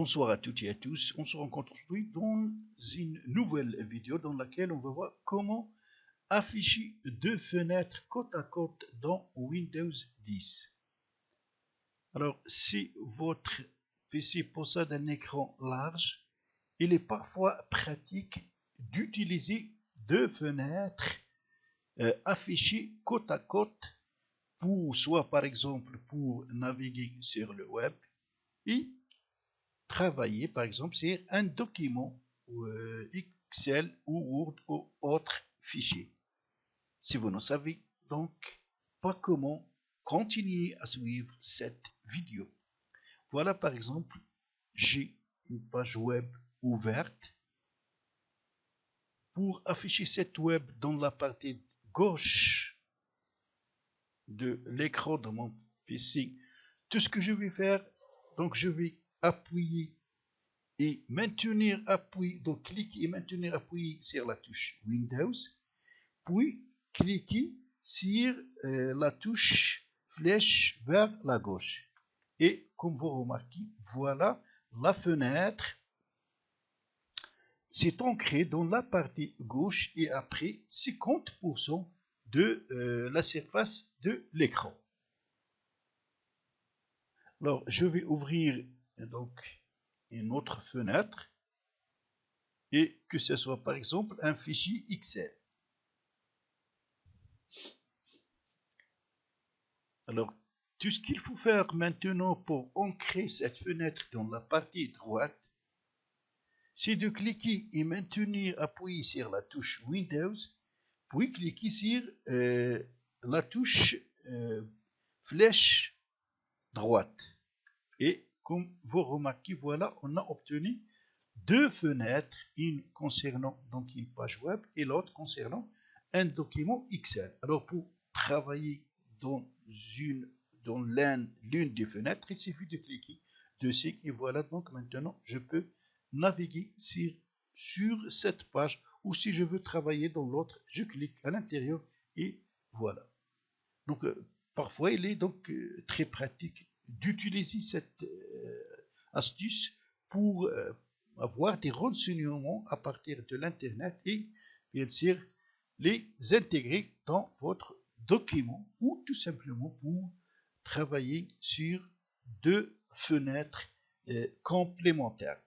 Bonsoir à toutes et à tous, on se rencontre aujourd'hui dans une nouvelle vidéo dans laquelle on va voir comment afficher deux fenêtres côte à côte dans Windows 10. Alors, si votre PC possède un écran large, il est parfois pratique d'utiliser deux fenêtres affichées côte à côte pour soit par exemple pour naviguer sur le web et travailler par exemple sur un document Excel ou Word ou autre fichier. Si vous ne savez donc pas comment, continuez à suivre cette vidéo. Voilà par exemple, j'ai une page web ouverte. Pour afficher cette web dans la partie gauche de l'écran de mon PC, tout ce que je vais faire, donc je vais appuyer et maintenir appuyé, donc cliquer et maintenir appuyé sur la touche Windows, puis cliquez sur la touche flèche vers la gauche. Et comme vous remarquez, voilà la fenêtre s'est ancrée dans la partie gauche et après 50% de la surface de l'écran. Alors je vais ouvrir donc une autre fenêtre et que ce soit par exemple un fichier Excel. Alors, tout ce qu'il faut faire maintenant pour ancrer cette fenêtre dans la partie droite, c'est de cliquer et maintenir appuyé sur la touche Windows, puis cliquer sur la touche flèche droite. Et comme vous remarquez, voilà, on a obtenu deux fenêtres, une concernant donc une page web et l'autre concernant un document Excel. Alors pour travailler dans l'une des fenêtres, il suffit de cliquer dessus et voilà, donc maintenant je peux naviguer sur cette page, ou si je veux travailler dans l'autre, je clique à l'intérieur et voilà. Donc parfois il est donc très pratique d'utiliser cette astuce pour avoir des renseignements à partir de l'internet et bien sûr les intégrer dans votre document ou tout simplement pour travailler sur deux fenêtres complémentaires.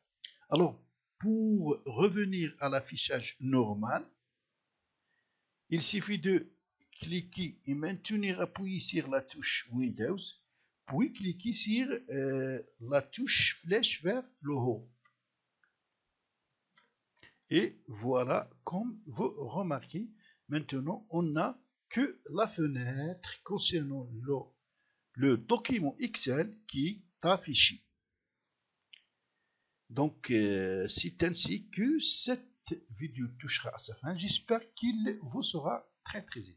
Alors pour revenir à l'affichage normal, il suffit de cliquer et maintenir appuyé sur la touche Windows, puis cliquez sur la touche flèche vers le haut. Et voilà, comme vous remarquez, maintenant on n'a que la fenêtre concernant le document Excel qui est affiché. Donc c'est ainsi que cette vidéo touchera à sa fin. J'espère qu'il vous sera très utile.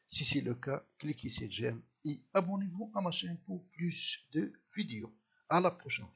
Si c'est le cas, cliquez sur j'aime et abonnez-vous à ma chaîne pour plus de vidéos. À la prochaine.